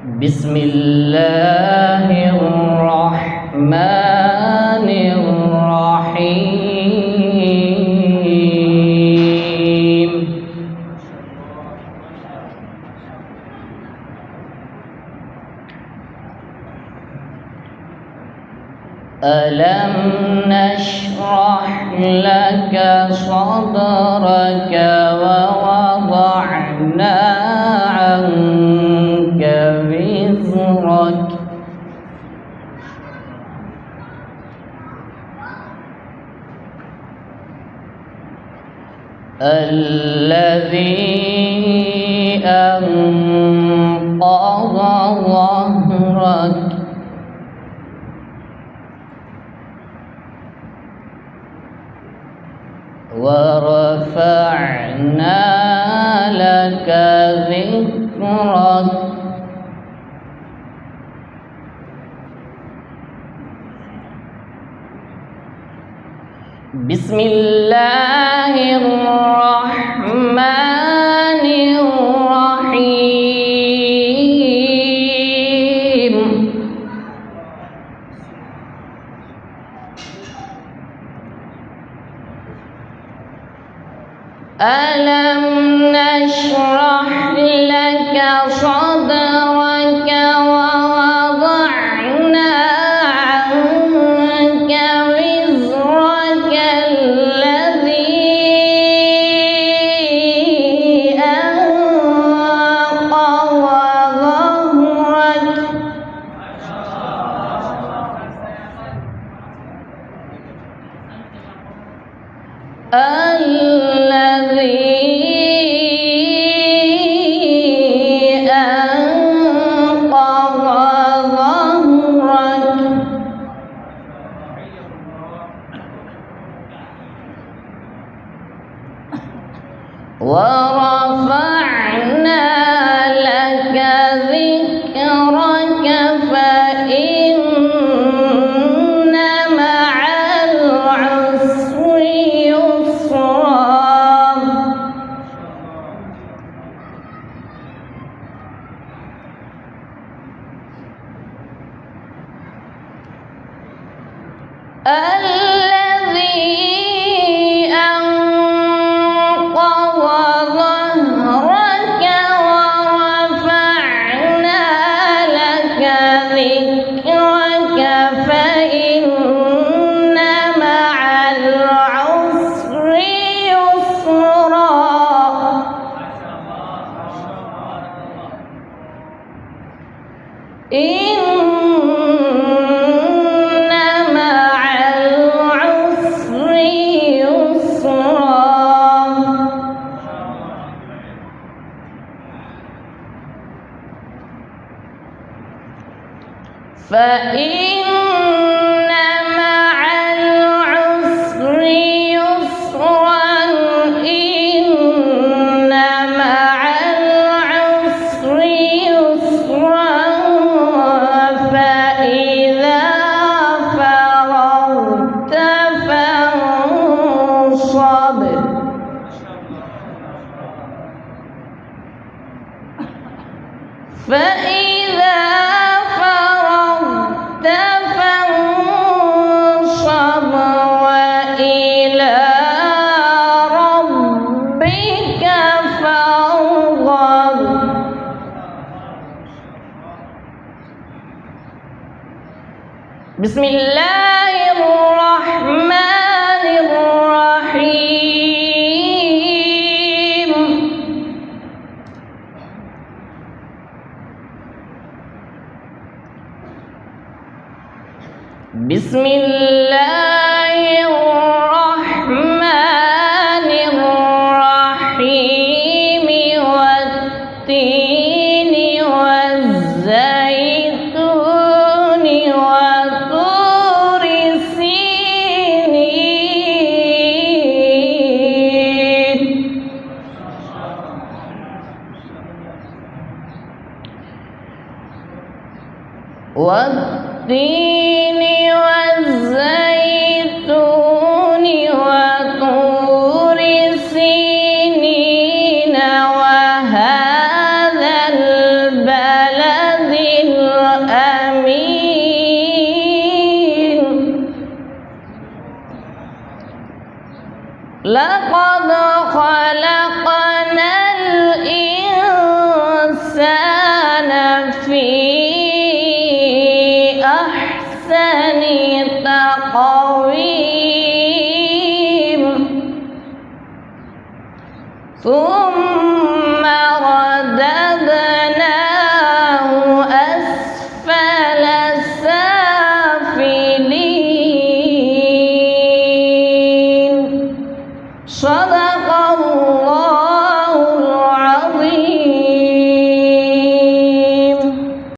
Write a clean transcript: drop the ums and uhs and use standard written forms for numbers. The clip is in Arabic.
بسم الله الرحمن الرحيم. ألم نشرح لك صدرك ووضعنا عنك وزرك الذي أنقض ظهرك ورفعنا لك ذكرك بسم الله الرحمن الرحيم. ألم نشرح لك صدرك ووضعنا عنك وزرك الذي أنقض ظهرك ورفعنا لك ذكرك فإن مع العسر يسرا الذي أنقض ظهرك ورفعنا لك ذكرك فإن مع العسر يسرا إن مع العسر يسرا فإن مع العسر يسرا إن مع العسر يسرا فإذا فرغت فانصب فإذا فرغت فانصب وإلى ربك فارغب. بسم الله الرحمن الرحيم. بسم الله الرحمن الرحيم والتين والزيتون وطور سينين والتين والزيتون وطور سينين وهذا البلد لقد خلقنا الإنسان في أحسن تقويم.